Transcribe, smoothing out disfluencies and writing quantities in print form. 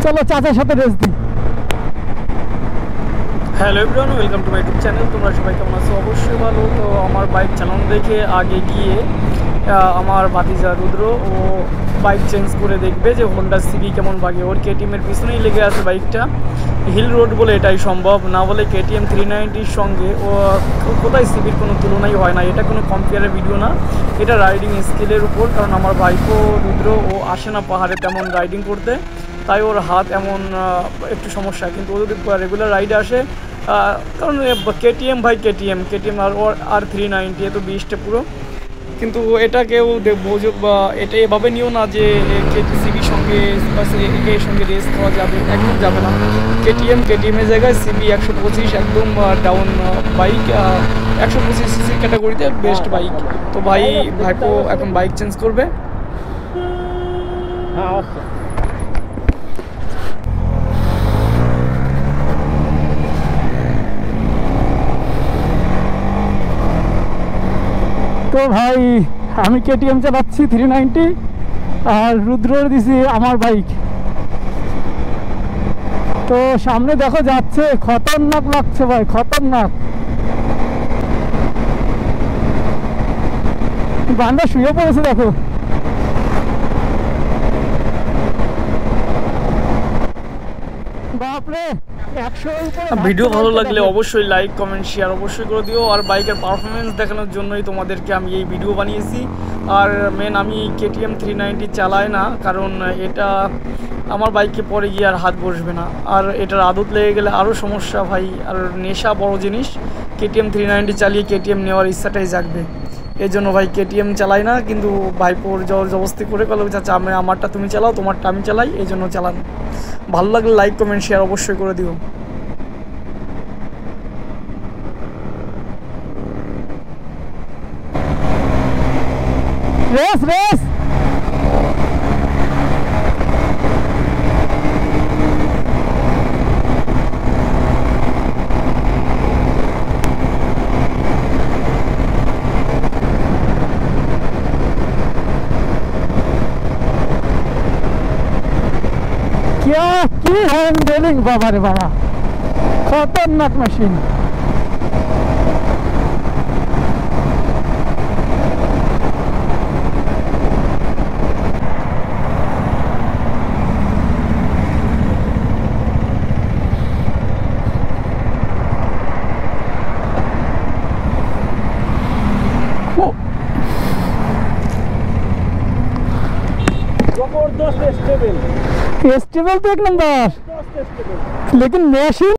চলো চাচার সাথে রেস দিই। Hello everyone, welcome to my YouTube channel. তোমরা সবাই কেমন আছো? অবশ্যই ভালো। তো আমার বাইক চালানো দেখে আগে গিয়ে আমার ভাতিজা রুদ্র ও বাইক চেঞ্জ করে দেখবে যে হোন্ডা সিবি কেমন বাগে। ওর কেটিএমের পিছনেই লেগে আছে বাইকটা। হিল রোড বলে এটাই সম্ভব, না বলে কেটিএম 390-র সঙ্গে ও কোথায় সিবির কোনো তুলনাই হয় না। এটা কোনো কম্পেয়ারের ভিডিও না, এটা রাইডিং স্কিলের উপর। কারণ আমার বাইকও রুদ্র ও আসে না পাহাড়ে তেমন রাইডিং করতে, তাই ওর হাত এমন একটু সমস্যা। কিন্তু ও যদি রেগুলার রাইডে আসে, কারণ কেটিএম ভাই কেটিএম আর 390 এ তো 20টা পুরো। কিন্তু এটা কেউ এটা এভাবে নিও না যে সিবির সঙ্গে এর সঙ্গে রেস করা যাবে, একদম যাবে না। কেটিএমের জায়গায় সিবি 125 একদম ডাউন বাইক, 125 সিসি ক্যাটাগরিতে বেস্ট বাইক। তো ভাইপো এখন বাইক চেঞ্জ করবে। হ্যাঁ, তো ভাই আমি কেটিএম চালাচ্ছি 390 আর রুদ্রর দিছি আমার বাইক। তো সামনে দেখো যাচ্ছে, খতরনাক লাগছে ভাই, খতরনাক। বান্দা শুয়ে পড়েছে দেখো। বাপরে, ভিডিও ভালো লাগলে অবশ্যই লাইক কমেন্ট শেয়ার অবশ্যই করে দিও। আর বাইকের পারফরমেন্স দেখানোর জন্যই তোমাদেরকে আমি এই ভিডিও বানিয়েছি। আর আমি কেটিএম 390 চালাই না, কারণ এটা আমার বাইকে পরে গিয়ে আর হাত বসবে না, আর এটার আদত লেগে গেলে আরও সমস্যা ভাই। আর নেশা বড় জিনিস, কেটিএম 390 চালিয়ে কেটিএম নেওয়ার ইচ্ছাটাই জাগবে। এই জন্য ভাই কেটিএম চালাই না, কিন্তু ভাইপোর জবরদস্তি করে গেল, চাচা আমারটা তুমি চালাও, তোমারটা আমি চালাই, এই জন্য চালানো। ভালো লাগলে লাইক কমেন্ট শেয়ার অবশ্যই করে দিও। রেস রেস কি হ্যান্ডেলিং, বাবা রে বাবা, খতরনাক মেশিন। स्टेबल तो एक नंबर, लेकिन मशीन